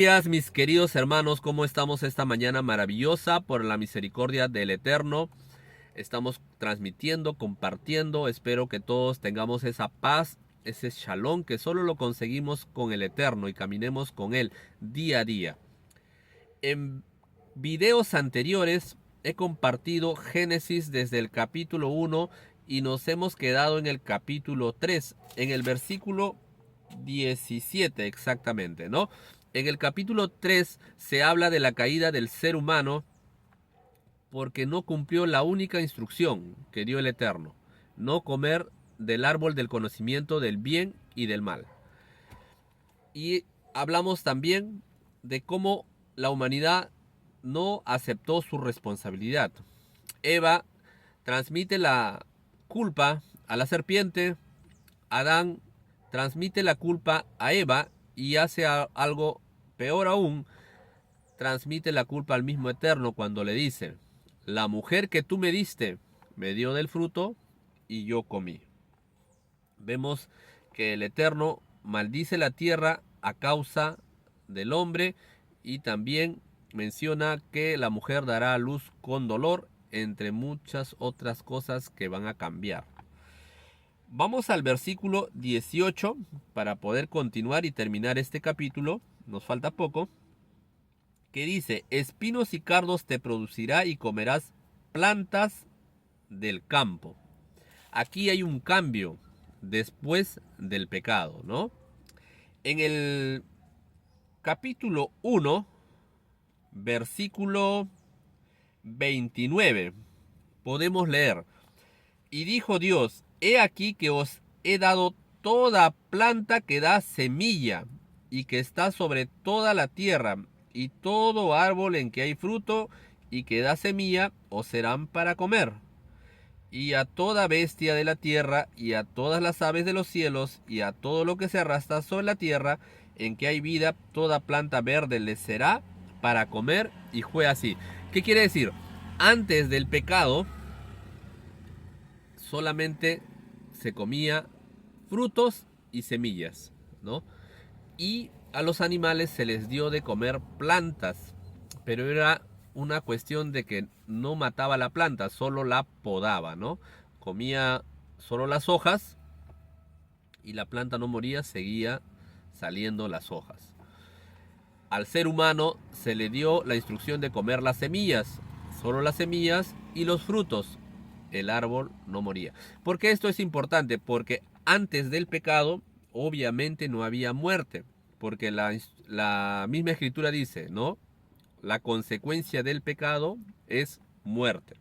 Días, mis queridos hermanos, ¿cómo estamos esta mañana maravillosa? Por la misericordia del Eterno, estamos transmitiendo, compartiendo. Espero que todos tengamos esa paz, ese shalom que solo lo conseguimos con el Eterno y caminemos con Él día a día. En videos anteriores he compartido Génesis desde el capítulo 1 y nos hemos quedado en el capítulo 3, en el versículo 17 exactamente, ¿no? En el capítulo 3 se habla de la caída del ser humano porque no cumplió la única instrucción que dio el Eterno: no comer del árbol del conocimiento del bien y del mal. Y hablamos también de cómo la humanidad no aceptó su responsabilidad. Eva transmite la culpa a la serpiente, Adán transmite la culpa a Eva y hace algo peor aún, transmite la culpa al mismo Eterno cuando le dice: la mujer que tú me diste me dio del fruto y yo comí. Vemos que el Eterno maldice la tierra a causa del hombre y también menciona que la mujer dará a luz con dolor, entre muchas otras cosas que van a cambiar. Vamos al versículo 18 para poder continuar y terminar este capítulo. Nos falta poco. Que dice: espinos y cardos te producirá y comerás plantas del campo. Aquí hay un cambio después del pecado, ¿no? En el capítulo 1, versículo 29, podemos leer: y dijo Dios: he aquí que os he dado toda planta que da semilla y que está sobre toda la tierra, y todo árbol en que hay fruto y que da semilla os serán para comer. Y a toda bestia de la tierra, y a todas las aves de los cielos, y a todo lo que se arrastra sobre la tierra, en que hay vida, toda planta verde les será para comer. Y fue así. ¿Qué quiere decir? Antes del pecado, solamente se comía frutos y semillas, ¿no? Y a los animales se les dio de comer plantas, pero era una cuestión de que no mataba la planta, solo la podaba, ¿no? Comía solo las hojas y la planta no moría, seguía saliendo las hojas. Al ser humano se le dio la instrucción de comer las semillas, solo las semillas y los frutos. El árbol no moría. ¿Por qué esto es importante? Porque antes del pecado, obviamente no había muerte. Porque la misma escritura dice, ¿no? La consecuencia del pecado es muerte.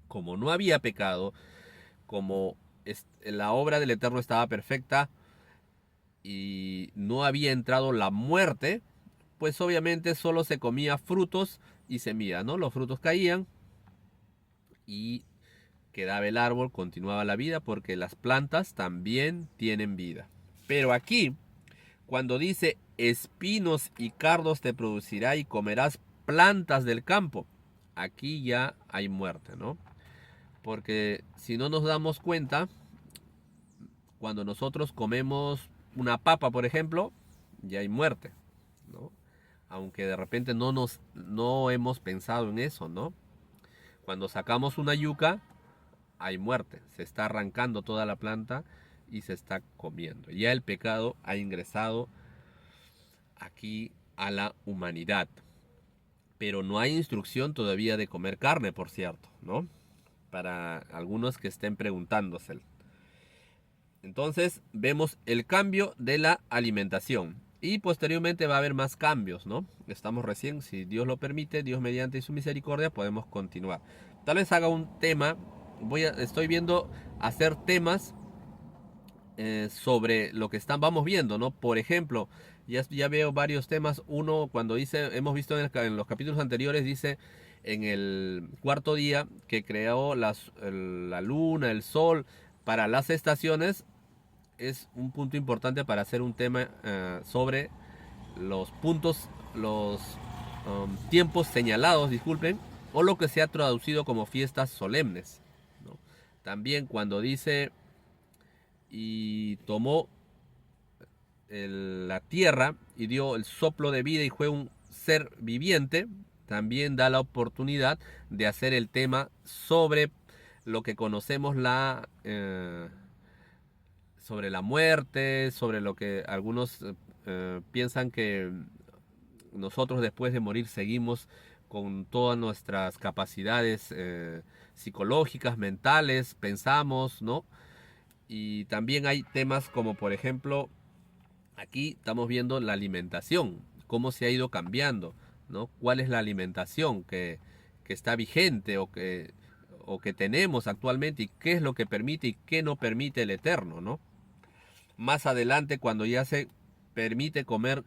Como no había pecado, como la obra del Eterno estaba perfecta y no había entrado la muerte, pues obviamente solo se comía frutos y semillas, ¿no? Los frutos caían y quedaba el árbol, continuaba la vida, porque las plantas también tienen vida. Pero aquí, cuando dice espinos y cardos te producirá y comerás plantas del campo, aquí ya hay muerte, ¿no? Porque si no nos damos cuenta, cuando nosotros comemos una papa, por ejemplo, ya hay muerte, ¿no? Aunque de repente no hemos pensado en eso, ¿no? Cuando sacamos una yuca, hay muerte, se está arrancando toda la planta y se está comiendo. Ya el pecado ha ingresado aquí a la humanidad. Pero no hay instrucción todavía de comer carne, por cierto, ¿no? Para algunos que estén preguntándose. Entonces vemos el cambio de la alimentación. Y posteriormente va a haber más cambios, ¿no? Estamos recién, si Dios lo permite, Dios mediante su misericordia, podemos continuar. Tal vez haga un tema, estoy viendo hacer temas sobre lo que vamos viendo, ¿no? Por ejemplo, ya veo varios temas. Uno, cuando dice, hemos visto en los capítulos anteriores, dice en el cuarto día que creó la luna, el sol, para las estaciones. Es un punto importante para hacer un tema sobre los puntos, los tiempos señalados, disculpen, o lo que se ha traducido como fiestas solemnes, ¿no? También cuando dice y tomó la tierra y dio el soplo de vida y fue un ser viviente, también da la oportunidad de hacer el tema sobre lo que conocemos sobre la muerte, sobre lo que algunos piensan que nosotros después de morir seguimos con todas nuestras capacidades psicológicas, mentales, pensamos, ¿no? Y también hay temas como, por ejemplo, aquí estamos viendo la alimentación, cómo se ha ido cambiando, ¿no? ¿Cuál es la alimentación que está vigente o que tenemos actualmente y qué es lo que permite y qué no permite el Eterno, ¿no? Más adelante, cuando ya se permite comer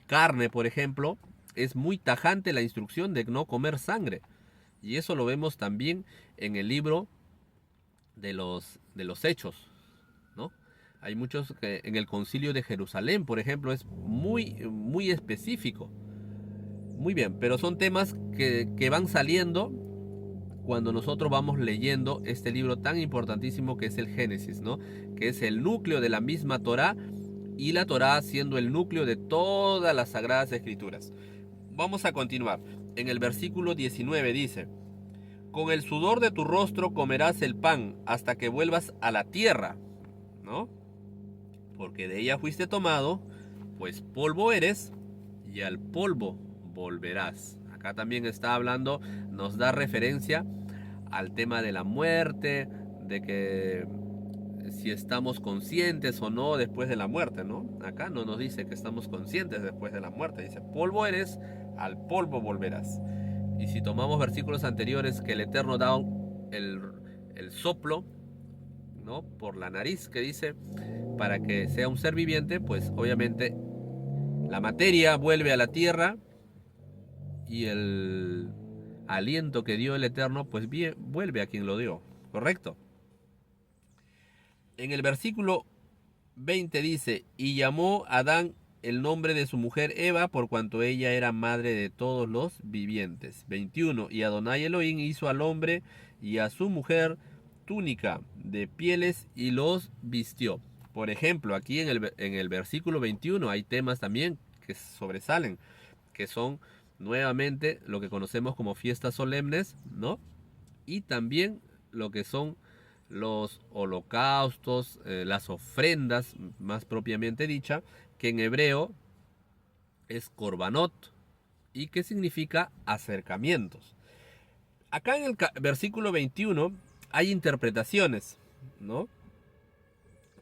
carne, por ejemplo, es muy tajante la instrucción de no comer sangre. Y eso lo vemos también en el libro de los Hechos, ¿no? Hay muchos que en el Concilio de Jerusalén, por ejemplo, es muy específico. Muy bien, pero son temas que van saliendo cuando nosotros vamos leyendo este libro tan importantísimo que es el Génesis, ¿no? Que es el núcleo de la misma Torá y la Torá siendo el núcleo de todas las sagradas escrituras. Vamos a continuar. En el versículo 19 dice: con el sudor de tu rostro comerás el pan hasta que vuelvas a la tierra, ¿no? Porque de ella fuiste tomado, pues polvo eres y al polvo volverás. Acá también está hablando, nos da referencia al tema de la muerte, de que si estamos conscientes o no después de la muerte, ¿no? Acá no nos dice que estamos conscientes después de la muerte, dice polvo eres, al polvo volverás. Y si tomamos versículos anteriores que el Eterno da el soplo, ¿no? Por la nariz que dice, para que sea un ser viviente, pues obviamente la materia vuelve a la tierra y el aliento que dio el Eterno, pues bien, vuelve a quien lo dio, ¿correcto? En el versículo 20 dice: y llamó Adán el nombre de su mujer Eva, por cuanto ella era madre de todos los vivientes. 21. Y Adonai Elohim hizo al hombre y a su mujer túnica de pieles y los vistió. Por ejemplo, aquí en el versículo 21 hay temas también que sobresalen, que son nuevamente lo que conocemos como fiestas solemnes, ¿no? Y también lo que son los holocaustos, las ofrendas, más propiamente dicha, que en hebreo es korbanot y que significa acercamientos. Acá en el versículo 21 hay interpretaciones, ¿no?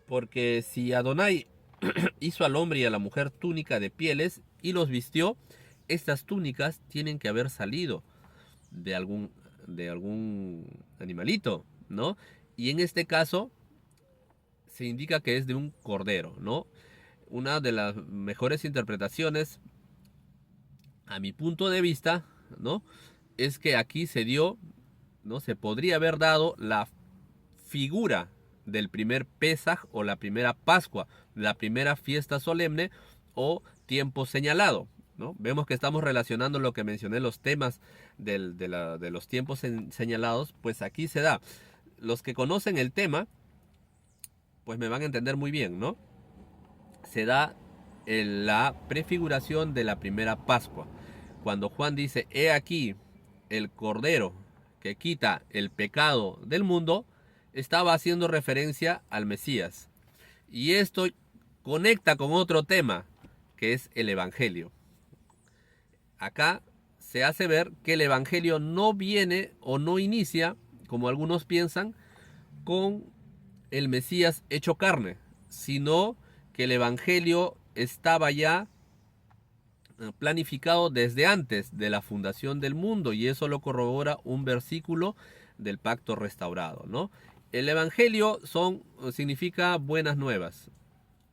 Porque si Adonai hizo al hombre y a la mujer túnica de pieles y los vistió, estas túnicas tienen que haber salido de algún animalito, ¿no? Y en este caso se indica que es de un cordero, ¿no? Una de las mejores interpretaciones, a mi punto de vista, ¿no? Es que aquí se dio, ¿no? Se podría haber dado la figura del primer Pesaj o la primera Pascua, la primera fiesta solemne o tiempo señalado, ¿no? Vemos que estamos relacionando lo que mencioné, los temas de los tiempos señalados, pues aquí se da. Los que conocen el tema, pues me van a entender muy bien, ¿no? Se da la prefiguración de la primera Pascua. Cuando Juan dice, he aquí el Cordero que quita el pecado del mundo, estaba haciendo referencia al Mesías. Y esto conecta con otro tema, que es el Evangelio. Acá se hace ver que el Evangelio no viene o no inicia, como algunos piensan, con el Mesías hecho carne, sino que el Evangelio estaba ya planificado desde antes de la fundación del mundo, y eso lo corrobora un versículo del pacto restaurado, ¿no? El Evangelio significa buenas nuevas,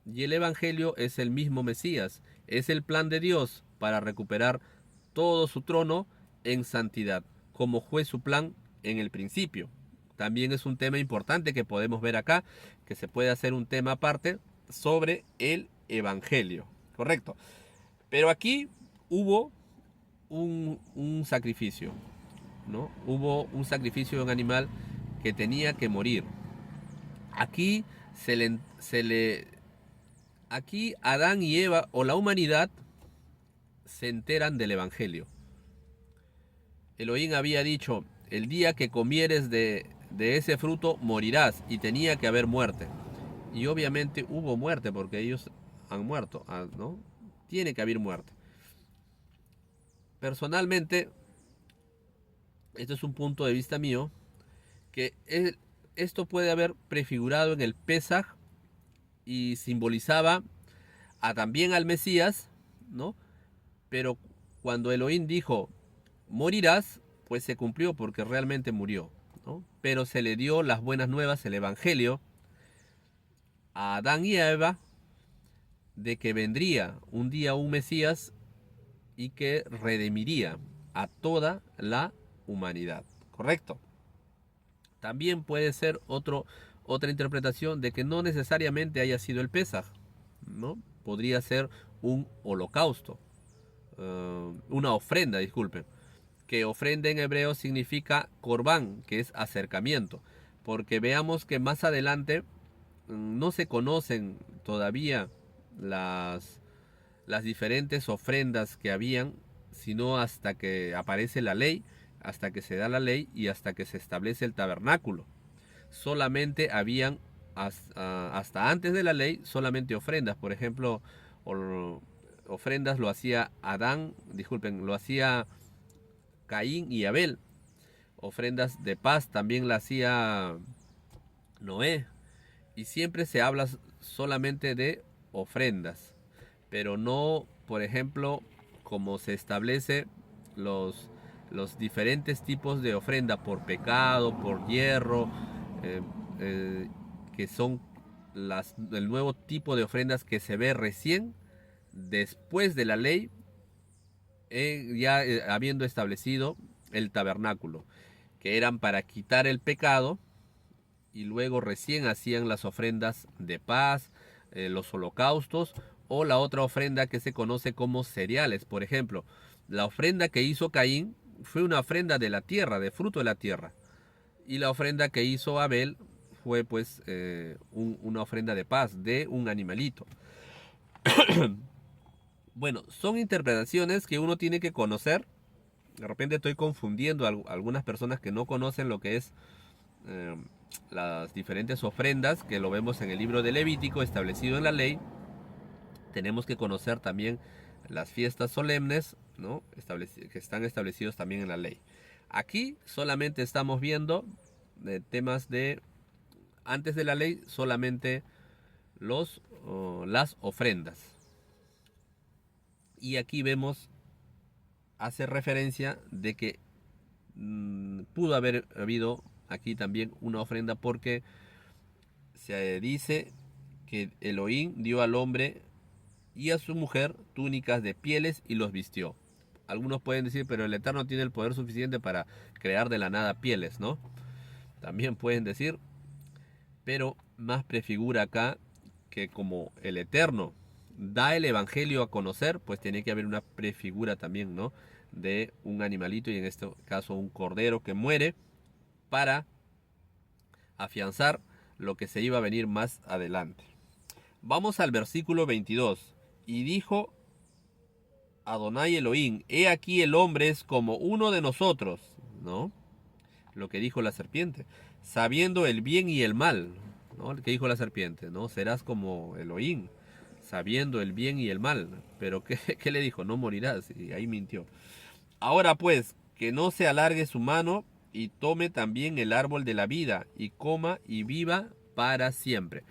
y el Evangelio es el mismo Mesías, es el plan de Dios para recuperar todo su trono en santidad, como fue su plan en el principio. También es un tema importante que podemos ver acá, que se puede hacer un tema aparte sobre el Evangelio, ¿correcto? Pero aquí hubo un sacrificio, ¿no? Hubo un sacrificio de un animal que tenía que morir. Aquí se le Aquí Adán y Eva o la humanidad se enteran del Evangelio. Elohim había dicho, el día que comieres de ese fruto morirás, y tenía que haber muerte. Y obviamente hubo muerte porque ellos han muerto, ¿no? Tiene que haber muerte. Personalmente, esto es un punto de vista mío, que esto puede haber prefigurado en el Pesaj y simbolizaba también al Mesías, ¿no? Pero cuando Elohim dijo, morirás, pues se cumplió porque realmente murió, ¿no? Pero se le dio las buenas nuevas, el Evangelio, a Adán y a Eva, de que vendría un día un Mesías y que redimiría a toda la humanidad, ¿correcto? También puede ser otra interpretación de que no necesariamente haya sido el Pesaj, ¿no? Podría ser un holocausto, una ofrenda, disculpen, que ofrenda en hebreo significa corbán, que es acercamiento, porque veamos que más adelante no se conocen todavía las diferentes ofrendas que habían, sino hasta que aparece la ley, hasta que se da la ley y hasta que se establece el tabernáculo. Solamente habían, hasta antes de la ley, solamente ofrendas. Por ejemplo, ofrendas lo hacía Adán, disculpen, lo hacía Caín y Abel. Ofrendas de paz también la hacía Noé. Y siempre se habla solamente de ofrendas, pero no, por ejemplo, como se establece los diferentes tipos de ofrenda por pecado, por hierro, eh, que son el nuevo tipo de ofrendas que se ve recién después de la ley, ya habiendo establecido el tabernáculo, que eran para quitar el pecado, y luego recién hacían las ofrendas de paz, los holocaustos o la otra ofrenda que se conoce como cereales. Por ejemplo, la ofrenda que hizo Caín fue una ofrenda de la tierra, de fruto de la tierra. Y la ofrenda que hizo Abel fue pues una ofrenda de paz, de un animalito. Bueno, son interpretaciones que uno tiene que conocer. De repente estoy confundiendo a algunas personas que no conocen lo que es eh, las diferentes ofrendas, que lo vemos en el libro de Levítico establecido en la ley. Tenemos que conocer también las fiestas solemnes, ¿no? Que están establecidos también en la ley. Aquí solamente estamos viendo temas de antes de la ley, solamente las ofrendas. Y aquí vemos, hace referencia de que pudo haber habido aquí también una ofrenda, porque se dice que Elohim dio al hombre y a su mujer túnicas de pieles y los vistió. Algunos pueden decir, pero el Eterno tiene el poder suficiente para crear de la nada pieles, ¿no? También pueden decir, pero más prefigura acá que como el Eterno da el Evangelio a conocer, pues tiene que haber una prefigura también, ¿no? De un animalito, y en este caso un cordero que muere para afianzar lo que se iba a venir más adelante. Vamos al versículo 22. Y dijo Adonai Elohim, he aquí el hombre es como uno de nosotros, ¿no? Lo que dijo la serpiente, sabiendo el bien y el mal, ¿no? Lo que dijo la serpiente, ¿no? Serás como Elohim, sabiendo el bien y el mal. Pero ¿qué le dijo? No morirás, y ahí mintió. Ahora pues, que no se alargue su mano y tome también el árbol de la vida y coma y viva para siempre.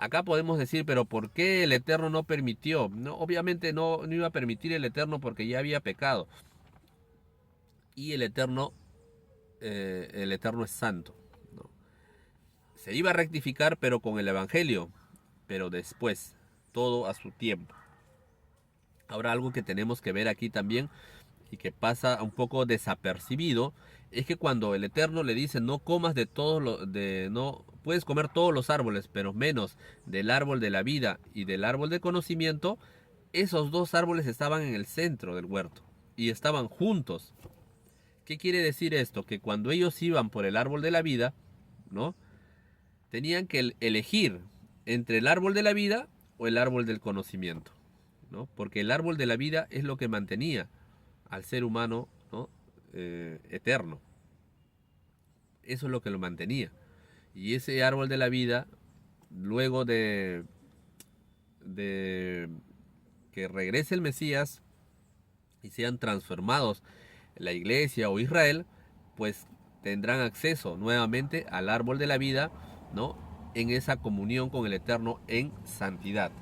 Acá podemos decir, pero ¿por qué el Eterno no permitió? No, obviamente no iba a permitir el Eterno porque ya había pecado. Y el Eterno es santo, ¿no? Se iba a rectificar, pero con el Evangelio, pero después, todo a su tiempo. Ahora, algo que tenemos que ver aquí también y que pasa un poco desapercibido es que cuando el Eterno le dice no comas de todos no puedes comer todos los árboles, pero menos del árbol de la vida y del árbol de conocimiento, esos dos árboles estaban en el centro del huerto y estaban juntos. ¿Qué quiere decir esto? Que cuando ellos iban por el árbol de la vida, ¿no? Tenían que elegir entre el árbol de la vida o el árbol del conocimiento, ¿no? Porque el árbol de la vida es lo que mantenía al ser humano, ¿no? Eterno. Eso es lo que lo mantenía. Y ese árbol de la vida, luego de que regrese el Mesías y sean transformados la iglesia o Israel, pues tendrán acceso nuevamente al árbol de la vida, ¿no? En esa comunión con el Eterno en santidad.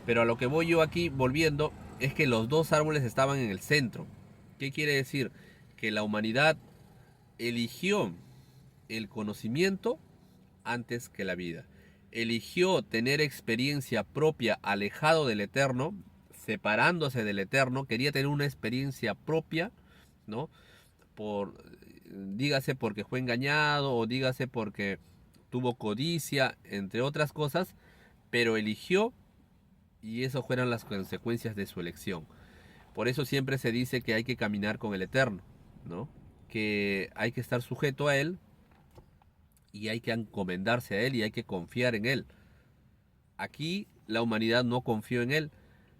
Pero a lo que voy yo aquí volviendo es que los dos árboles estaban en el centro. ¿Qué quiere decir? Que la humanidad eligió el conocimiento antes que la vida. Eligió tener experiencia propia alejado del Eterno, separándose del Eterno, quería tener una experiencia propia, ¿no? Dígase porque fue engañado o dígase porque tuvo codicia, entre otras cosas, pero eligió y esas fueron las consecuencias de su elección. Por eso siempre se dice que hay que caminar con el Eterno, ¿no? Que hay que estar sujeto a Él y hay que encomendarse a Él y hay que confiar en Él. Aquí la humanidad no confió en Él,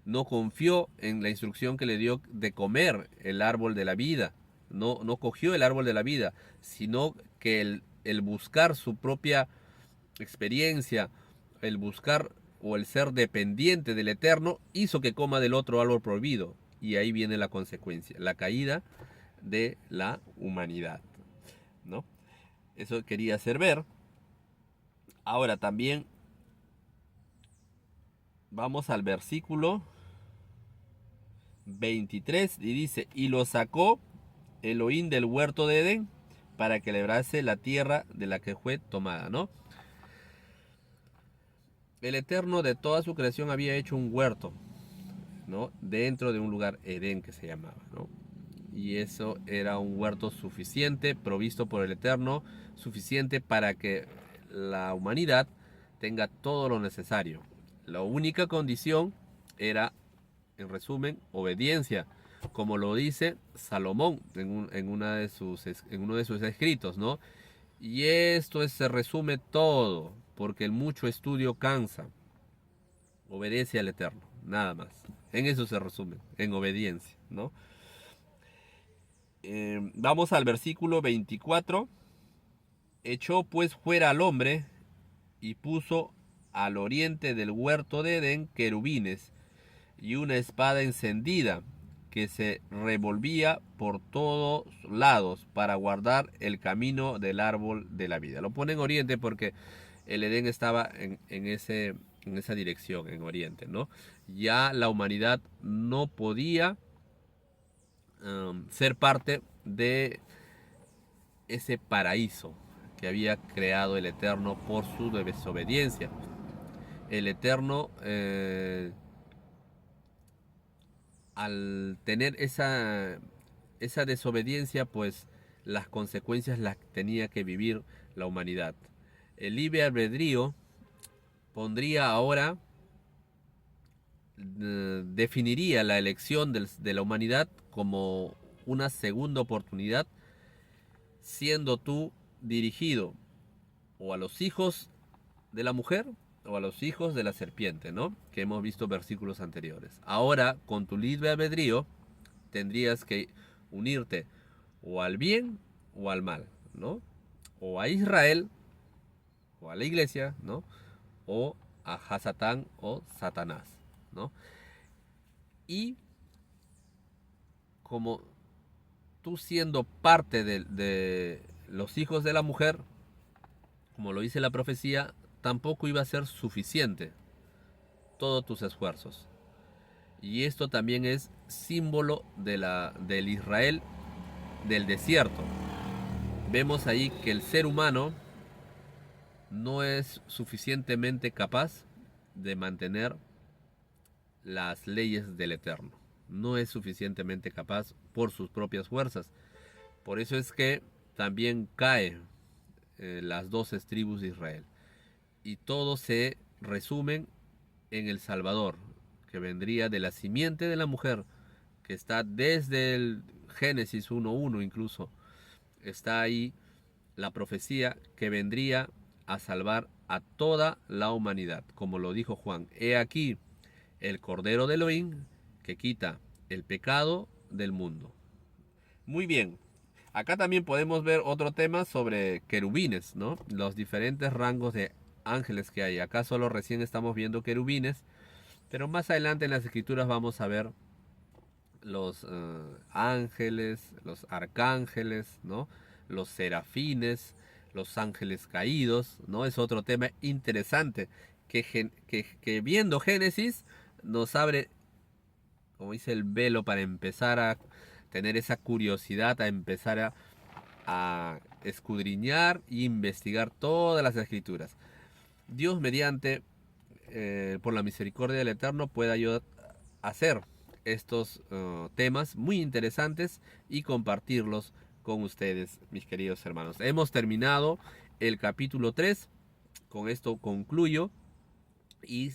no confió en la instrucción que le dio de comer el árbol de la vida, no cogió el árbol de la vida, sino que el buscar su propia experiencia, el buscar o el ser dependiente del Eterno, hizo que coma del otro árbol prohibido. Y ahí viene la consecuencia, la caída de la humanidad, ¿no? Eso quería hacer ver. Ahora también vamos al versículo 23 y dice, y lo sacó Elohim del huerto de Edén para que lebrase la tierra de la que fue tomada, ¿no? El Eterno de toda su creación había hecho un huerto, ¿no? Dentro de un lugar Edén que se llamaba, ¿no? Y eso era un huerto suficiente, provisto por el Eterno, suficiente para que la humanidad tenga todo lo necesario. La única condición era, en resumen, obediencia, como lo dice Salomón en uno de sus escritos, ¿no? Y esto se resume todo, porque el mucho estudio cansa. Obedece al Eterno, nada más. En eso se resume, en obediencia, ¿no? Vamos al versículo 24. Echó pues fuera al hombre y puso al oriente del huerto de Edén querubines y una espada encendida que se revolvía por todos lados para guardar el camino del árbol de la vida. Lo pone en oriente porque el Edén estaba en esa dirección, en oriente, ¿no? Ya la humanidad no podía ser parte de ese paraíso que había creado el Eterno por su desobediencia. El Eterno, al tener esa desobediencia, pues las consecuencias las tenía que vivir la humanidad. El libre albedrío pondría ahora, definiría la elección de la humanidad como una segunda oportunidad, siendo tú dirigido o a los hijos de la mujer o a los hijos de la serpiente, ¿no? Que hemos visto versículos anteriores. Ahora, con tu libre albedrío, tendrías que unirte o al bien o al mal, ¿no? O a Israel o a la iglesia, ¿no? O a Hasatán o Satanás, ¿no? Y como tú siendo parte de los hijos de la mujer, como lo dice la profecía, tampoco iba a ser suficiente todos tus esfuerzos. Y esto también es símbolo del Israel del desierto. Vemos ahí que el ser humano no es suficientemente capaz de mantener las leyes del Eterno. No es suficientemente capaz por sus propias fuerzas. Por eso es que también cae las 12 tribus de Israel. Y todo se resumen en el Salvador, que vendría de la simiente de la mujer, que está desde el Génesis 1.1 incluso. Está ahí la profecía que vendría a salvar a toda la humanidad. Como lo dijo Juan, he aquí el Cordero de Elohim que quita el pecado del mundo. Muy bien. Acá también podemos ver otro tema sobre querubines, ¿no? Los diferentes rangos de ángeles que hay. Acá solo recién estamos viendo querubines, pero más adelante en las escrituras vamos a ver los ángeles, los arcángeles, ¿no? Los serafines, los ángeles caídos, ¿no? Es otro tema interesante que viendo Génesis nos abre, como dice, el velo para empezar a tener esa curiosidad, a empezar a escudriñar e investigar todas las escrituras. Dios mediante, por la misericordia del Eterno, puede ayudar a hacer estos temas muy interesantes y compartirlos con ustedes, mis queridos hermanos. Hemos terminado el capítulo 3, con esto concluyo, y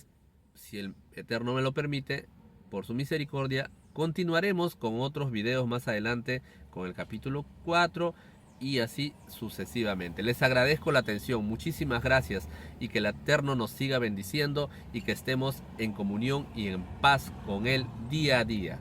si el Eterno me lo permite, por su misericordia, continuaremos con otros videos más adelante, con el capítulo 4 y así sucesivamente. Les agradezco la atención, muchísimas gracias, y que el Eterno nos siga bendiciendo y que estemos en comunión y en paz con Él día a día.